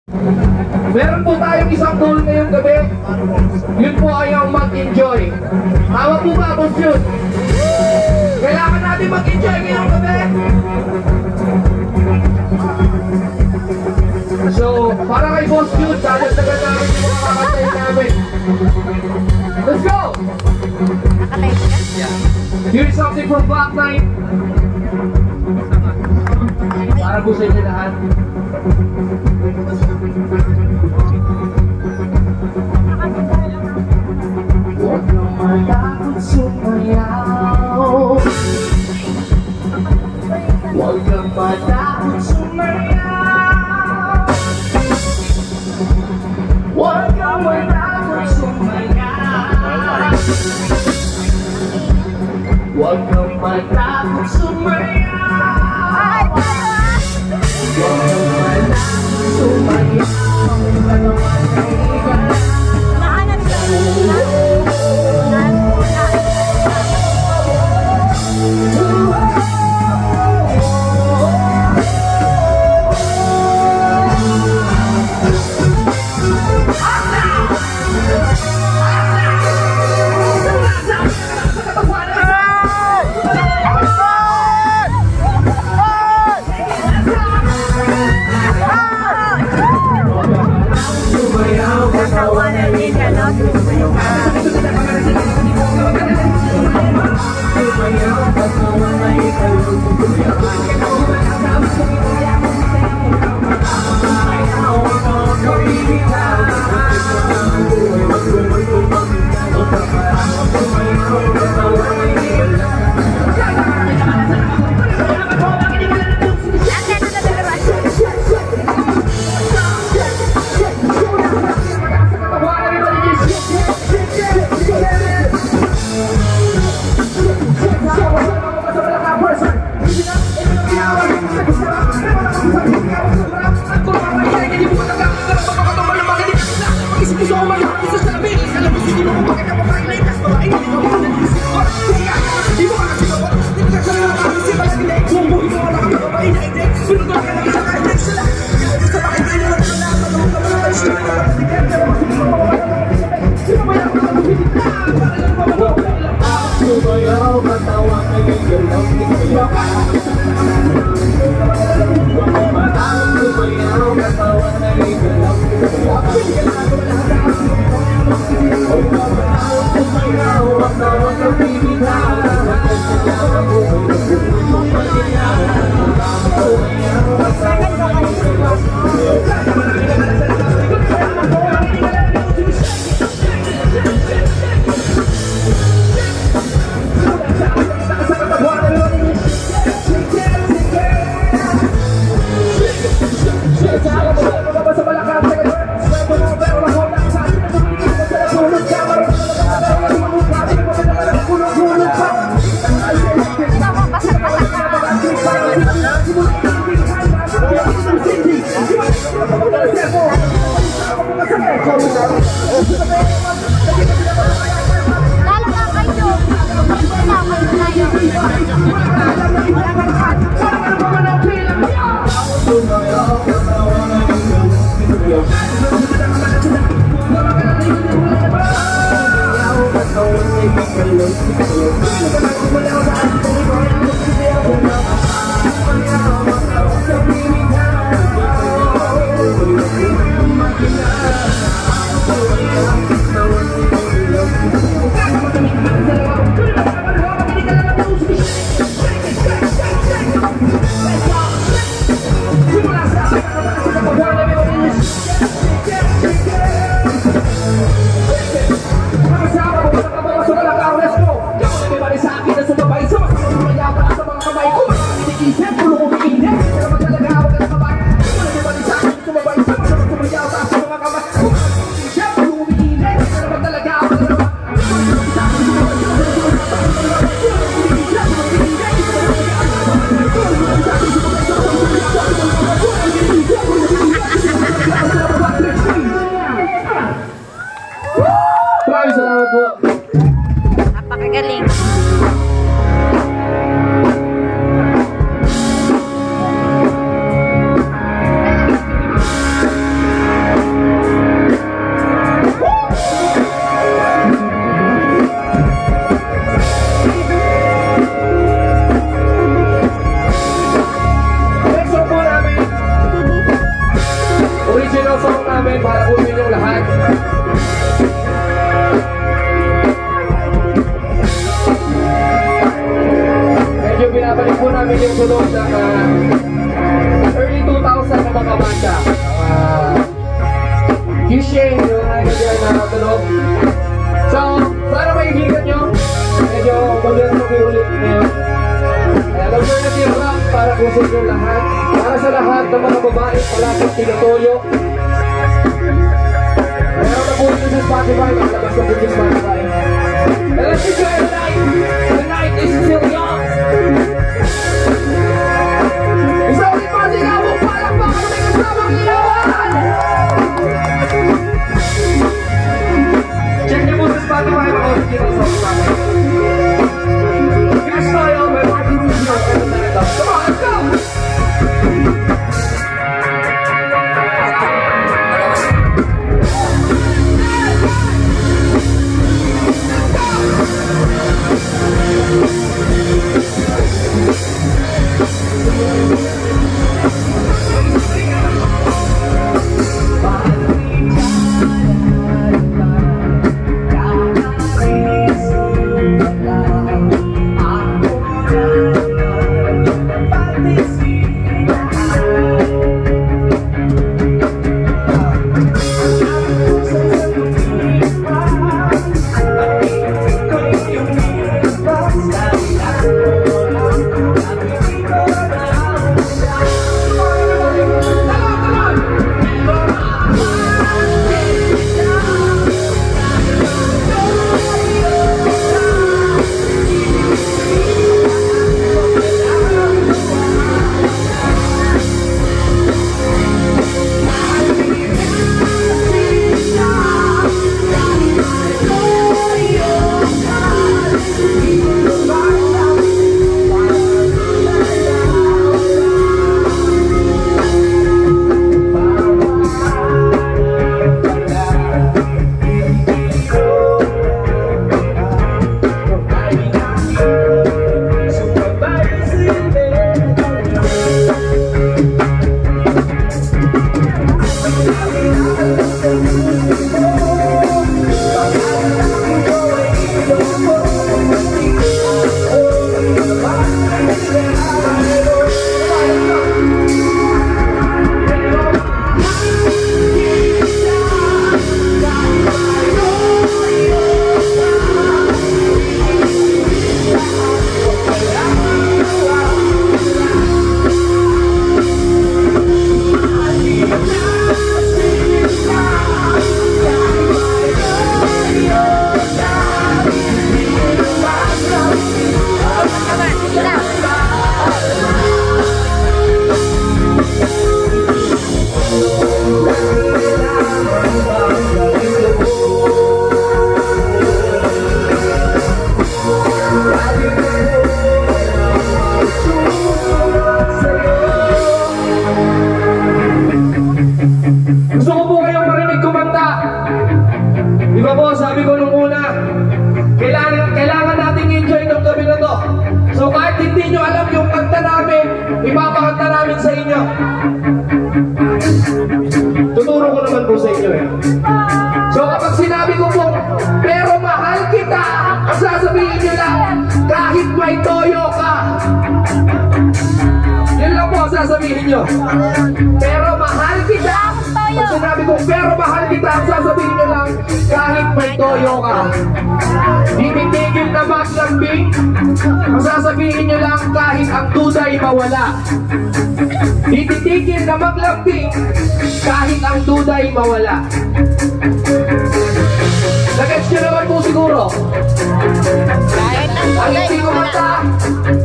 Meron po tayong isang goal ngayong gabi. Yun po ay ang mag-enjoy. Tama po ba, Boss Jun? Kailangan natin mag-enjoy ngayong gabi. So, para kay Boss Jun, dadagdagan namin yung mga kakatayin namin. Let's go! Here's something from Black Knight. Para po sa inyo lahat. Huwag kang matakot sumayaw. Huwag kang matakot sumayaw. Huwag kang matakot sumayaw. Huwag kang matakot sumayaw. Huwag kang matakot sumayaw. Saya namin para po sa inyong lahat. Medyo binabalik po namin yung sunod ng early 2000 na mga banda. Kishing, yung nangyayari na tulog. So, sana maibigan nyo. Medyo magandang ulit ngayon. Alternative rock para kung sa inyo lahat. Para sa lahat ng mga babae palaging tinutuyo. Meron na po ito sa Spotify. Makalabas na po sa Spotify. And let's enjoy the night. The night is still young. Isa ulit pa sigaw mo. Palakpakan may kasamang ilawan. Check niyo po sa Spotify. Makalabas nyo sa Spotify. Here's Style by Martin Rubio. Come on, let's go! Pero mahal kita. Pag sinabi ko, pero mahal kita, ang sasabihin nyo lang, kahit may toyo ka. Titigil na maglambing, ang sasabihin nyo lang, kahit ang duda'y mawala. Titigil na maglambing, kahit ang duda'y mawala. Nag-gets nyo naman po siguro. Ang hindi kumanta,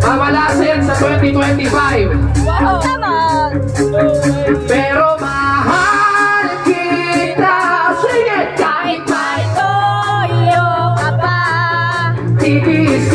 mamalasin sa 2025. Wow, naman! Pero mahal kita. Sige! Kahit may toyo ka pa, Titiis